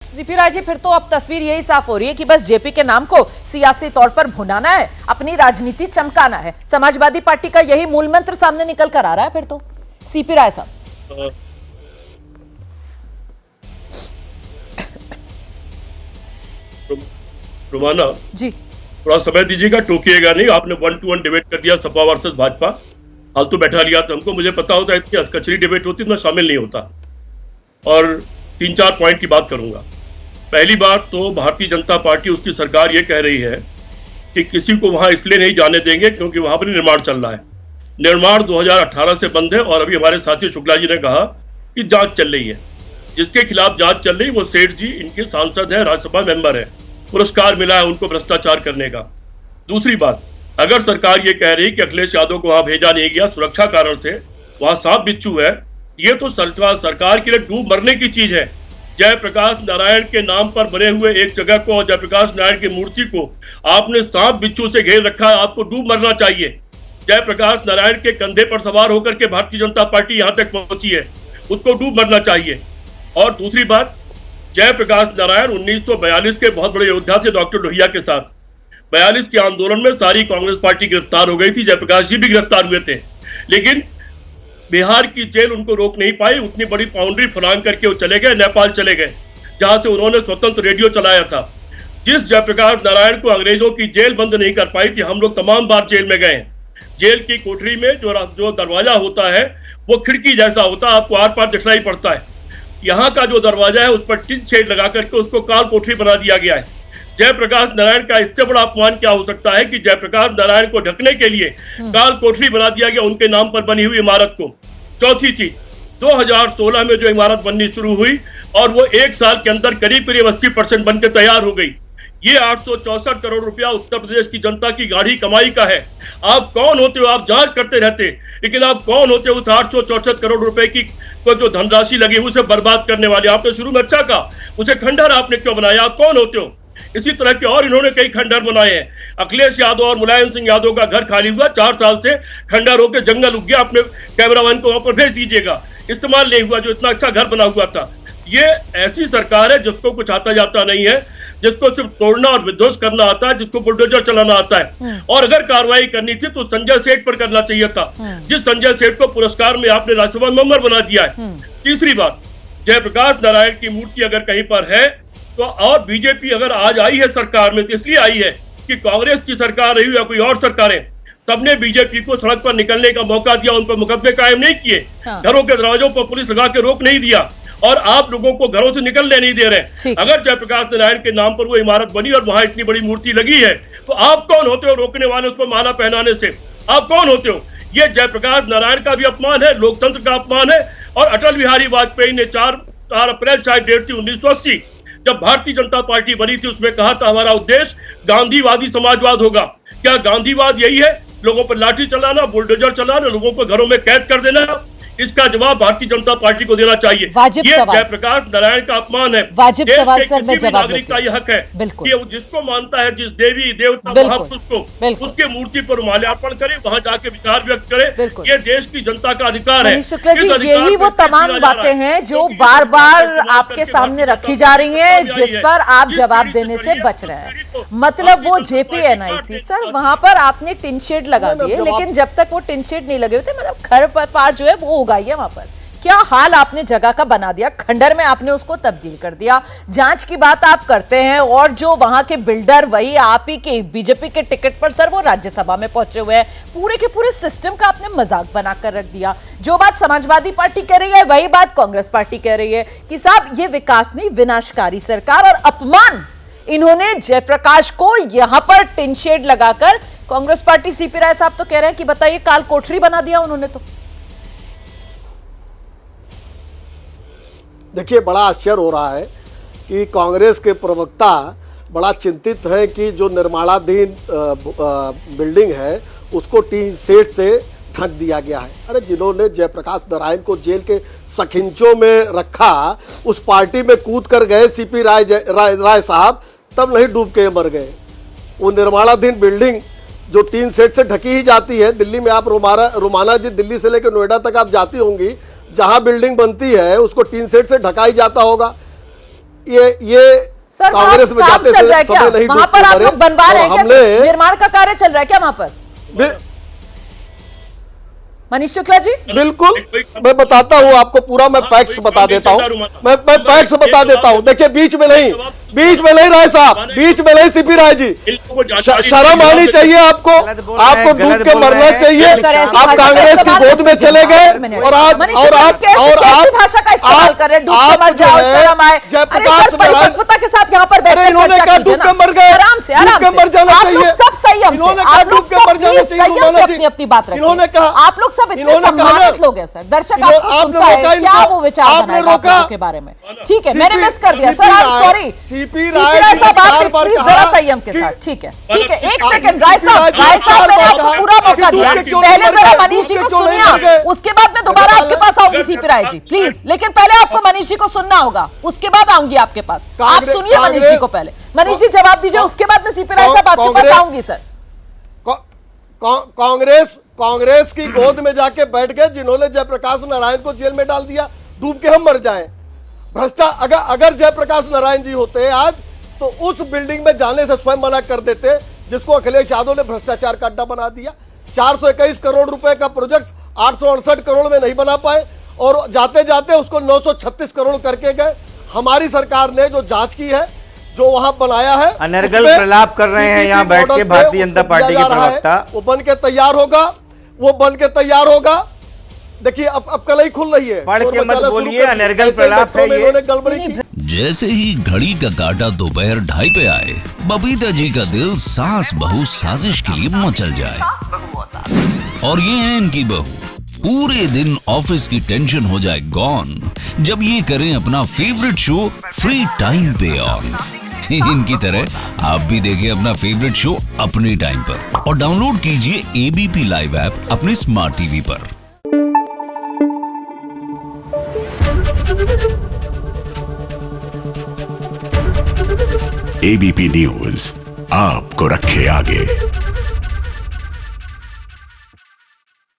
CP Rai ji, फिर तो अब तस्वीर यही साफ हो रही है कि बस जेपी के नाम को सियासी तौर पर भुनाना है, अपनी राजनीति चमकाना है। समाजवादी पार्टी का यही मूल मंत्र सामने निकल कर आ रहा है फिर तो सीपी राय साहब। रुमाना जी थोड़ा समय दीजिएगा, टोकिएगा नहीं। आपने 1-to-1 डिबेट कर दिया, सपा वर्सेस भाजपा, फालतू बैठा लिया। तो हमको, मुझे पता होता है इतनी हस्कचरी डिबेट होती तो मैं शामिल नहीं होता। और 3-4 पॉइंट की बात करूंगा। पहली बात तो भारतीय जनता पार्टी, उसकी सरकार ये कह रही है कि किसी को वहां इसलिए नहीं जाने देंगे क्योंकि वहां पर निर्माण चल रहा है। निर्माण 2018 से बंद है और अभी हमारे साथी शुक्ला जी ने कहा कि जांच चल रही है। जिसके खिलाफ जांच चल रही वो सेठ जी, इनके सांसद है, राज्यसभा मेंबर है, पुरस्कार मिला है उनको भ्रष्टाचार करने का। दूसरी बात, अगर सरकार ये कह रही कि अखिलेश यादव को वहां भेजा नहीं गया सुरक्षा कारण से, वहां सांप बिच्छू है, ये तो सरकार के लिए डूब मरने की चीज है। जयप्रकाश नारायण के नाम पर बने हुए एक जगह को और जयप्रकाश नारायण की मूर्ति को आपने सांप बिच्छू से घेर रखा है, आपको डूब मरना चाहिए। जयप्रकाश नारायण के कंधे पर सवार होकर के भारतीय जनता पार्टी यहां तक पहुंची है, उसको डूब मरना चाहिए। और दूसरी बात, जयप्रकाश नारायण 1942 के बहुत बड़े योद्धा थे डॉक्टर लोहिया के साथ। 42 के आंदोलन में सारी कांग्रेस पार्टी गिरफ्तार हो गई थी, जयप्रकाश जी भी गिरफ्तार हुए थे, लेकिन बिहार की जेल उनको रोक नहीं पाई। उतनी बड़ी बाउंड्री फरांग करके वो चले गए, नेपाल चले गए, जहां से उन्होंने स्वतंत्र रेडियो चलाया था। जिस जयप्रकाश नारायण को अंग्रेजों की जेल बंद नहीं कर पाई थी, हम लोग तमाम बार जेल में गए हैं। जेल की कोठरी में जो दरवाजा होता है वो खिड़की जैसा होता है, आपको आर पार दिखलाई पड़ता है। यहाँ का जो दरवाजा है उस पर टिन शेड लगा करके उसको काल कोठरी बना दिया गया है। जयप्रकाश नारायण का इससे बड़ा अपमान क्या हो सकता है कि जयप्रकाश नारायण को ढकने के लिए काल कोठरी बना दिया गया उनके नाम पर बनी हुई इमारत को। चौथी चीज, 2016 में जो इमारत बननी शुरू हुई और वो एक साल के अंदर करीब करीब 80% बनकर तैयार हो गई। ये 864 करोड़ रुपया उत्तर प्रदेश की जनता की गाढ़ी कमाई का है। आप कौन होते हो? आप जांच करते रहते, लेकिन आप कौन होते हो उस 864 करोड़ रुपए की को जो धनराशि लगी उसे बर्बाद करने वाले? आपने शुरू में अच्छा कहा, उसे खंडहर आपने क्यों बनाया? आप कौन होते हो? इसी तरह के और इन्होंने कई खंडहर बनाए हैं। अखिलेश यादव और मुलायम सिंह यादव का घर खाली हुआ, 4 साल से खंडहर होकर जंगल उग गया। अपने कैमरामैन को वहां पर भेज दीजिएगा, इस्तेमाल नहीं हुआ जो इतना अच्छा घर बना हुआ था। ये ऐसी सरकार है जिसको कुछ आता जाता नहीं है, जिसको सिर्फ तोड़ना और विध्वंस करना आता है, जिसको बुलडोजर चलाना आता है। और अगर कार्रवाई करनी थी तो संजय सेठ पर करना चाहिए था, जिस संजय सेठ को पुरस्कार में आपने राज्यसभा मेंबर बना दिया है। तीसरी बात, जयप्रकाश नारायण की मूर्ति अगर कहीं पर है तो, और बीजेपी अगर आज आई है सरकार में तो इसलिए आई है कि कांग्रेस की सरकार रही या कोई और सरकारें, सबने बीजेपी को सड़क पर निकलने का मौका दिया, उन पर मुकदमे कायम नहीं किए, घरों के दरवाजों पर पुलिस लगा के रोक नहीं दिया और आप लोगों को घरों से निकलने नहीं दे रहे। अगर जयप्रकाश नारायण के नाम पर वो इमारत बनी और वहां इतनी बड़ी मूर्ति लगी है तो आप कौन होते हो रोकने वाले उसको माला पहनाने से? आप कौन होते हो? ये जयप्रकाश नारायण का भी अपमान है, लोकतंत्र का अपमान है। और अटल बिहारी वाजपेयी ने 4 अप्रैल शायद डेट थी 1980, जब भारतीय जनता पार्टी बनी थी, उसमें कहा था हमारा उद्देश्य गांधीवादी समाजवाद होगा। क्या गांधीवाद यही है? लोगों पर लाठी चलाना, बुलडोजर चलाना, लोगों को घरों में कैद कर देना? इसका जवाब भारतीय जनता पार्टी को देना चाहिए। ये जयप्रकाश नारायण का अपमान है। वाजिब सवाल सर, मैं जवाब नागरिक का यह हक है बिल्कुल कि जिसको मानता है, जिस देवी देवता महापुरुष को, उसके मूर्ति पर माल्यार्पण करे, वहां जाके विचार व्यक्त करे। ये देश की जनता का अधिकार है। शुक्ला जी, यही वो तमाम बातें हैं जो बार बार आपके सामने रखी जा रही हैं, जिस पर आप जवाब देने से बच रहे हैं। मतलब वो जेपीएनआईसी सर, वहां पर आपने टिन शेड लगा दिए, लेकिन जब तक वो टिन शेड नहीं लगे हुए थे, मतलब घर पर पार जो है वो उगाई है वहां पर, क्या हाल आपने जगह का बना दिया, खंडर में आपने उसको तब्दील कर दिया। जांच की बात आप करते हैं और जो वहां के बिल्डर वही आप ही के बीजेपी के टिकट पर सर वो राज्यसभा में पहुंचे हुए हैं। पूरे के पूरे सिस्टम का आपने मजाक बनाकर रख दिया। जो बात समाजवादी पार्टी कह रही है वही बात कांग्रेस पार्टी कह रही है कि साहब ये विकास नहीं, विनाशकारी सरकार और अपमान। इन्होंने जयप्रकाश को यहां पर टिन शेड लगाकर, कांग्रेस पार्टी सीपी राय साहब तो कह रहे हैं कि बताइए काल कोठरी बना दिया उन्होंने। तो देखिए, बड़ा आश्चर्य हो रहा है कि कांग्रेस के प्रवक्ता बड़ा चिंतित है कि जो निर्माणाधीन बिल्डिंग है उसको टीन शेड से ढक दिया गया है। अरे जिन्होंने जयप्रकाश नारायण को जेल के सखिंचों में रखा, उस पार्टी में कूद कर गए सीपी राय साहब, तब नहीं डूब के मर गए। वो निर्माणाधीन बिल्डिंग जो टीन शेड से ढकी ही जाती है, दिल्ली में आप रोमाना जी, दिल्ली से लेकर नोएडा तक आप जाती होंगी, जहां बिल्डिंग बनती है उसको टीन शेड से ढका ही जाता होगा। ये सर कांग्रेस में जाते चल रहा है थे क्या? समय नहीं वहां पर आप लोग बनवा रहे हैं क्या? हमने निर्माण का कार्य चल रहा है क्या वहां पर? मनीष शुक्ला जी बिल्कुल, मैं बताता हूं आपको पूरा, मैं फैक्ट्स बता देता हूं, मैं फैक्ट्स बता देता हूं। देखिए बीच में नहीं राय साहब, बीच में नहीं सीपी राय जी, शर्म आनी चाहिए आपको डूब के मरना चाहिए। आप कांग्रेस की गोद में चले गए और आप भाषा का इस्तेमाल कर रहे हैं, जयप्रकाश परिपक्वता के साथ यहाँ पर बैठकर इन्होंने चर्चा कहा कीजिए डूब ना। के मर गए, आराम से डूब के मर जाना आप चाहिए। लोग सब संयम से, इन्होंने कहा आप लोग डूब के मर सब जाना प्लीज चाहिए, संयम से अपनी अपनी बात इन्होंने रखें। कहा, आप लोग सब इतने इन्होंने कहा सम्मानित लोग हैं सर, दर्शक आपको सुनता है, क्या वो विचार बनाएगा आप लोगों के बारे में? ठीक है, मैंने मिस कर दिया सर, सॉरी। सीपी राय साहब आप प्लीज जरा संयम के साथ, ठीक है, एक सेकंड। राय साहब मैंने आपको पूरा मौका दिया, पहले जरा मनीष जी को सुनिए, उसके बाद मैं दोबारा आपके पास आऊंगी सीपी राय जी, प्लीज। लेकिन पहले आपको मनीष जी को सुनना होगा, उसके बाद आऊंगी आपके पास। आप सुनिए मनीष जी को पहले, मनीष जी जवाब दीजिए, उसके बाद मैं सीपी राय साहब आपके पास आऊंगी सर। कांग्रेस की गोद में जाके बैठ गए जिन्होंने जयप्रकाश नारायण को जेल में डाल दिया, डूब के हम मर जाएं। अगर जयप्रकाश नारायण जी होते आज तो उस बिल्डिंग में जाने से स्वयं मना कर देते, जिसको अखिलेश यादव ने भ्रष्टाचार का अड्डा बना दिया। 421 करोड़ रुपए का प्रोजेक्ट 868 करोड़ में नहीं बना पाए और जाते जाते उसको 936 करोड़ करके गए। हमारी सरकार ने जो जांच की है, जो वहां बनाया है, अनर्गल प्रलाप कर रहे हैं यहाँ बैठ के भारतीय जनता पार्टी के प्रवक्ता। वो बन के तैयार होगा, देखिए अब कल ही खुल रही है, पढ़ के मत बोलिए, अनर्गल प्रलाप है ये। गड़बड़ी की। जैसे ही घड़ी का काटा दोपहर 2:30 पे आए, बबीता जी का दिल सास बहू साजिश के लिए मचल जाए। और ये है इनकी बहू, पूरे दिन ऑफिस की टेंशन हो जाए गॉन जब ये करें अपना फेवरेट शो फ्री टाइम पे ऑन। इनकी तरह आप भी देखिए अपना फेवरेट शो अपने टाइम पर और डाउनलोड कीजिए एबीपी लाइव ऐप अपने स्मार्ट टीवी पर। एबीपी न्यूज आपको रखे आगे।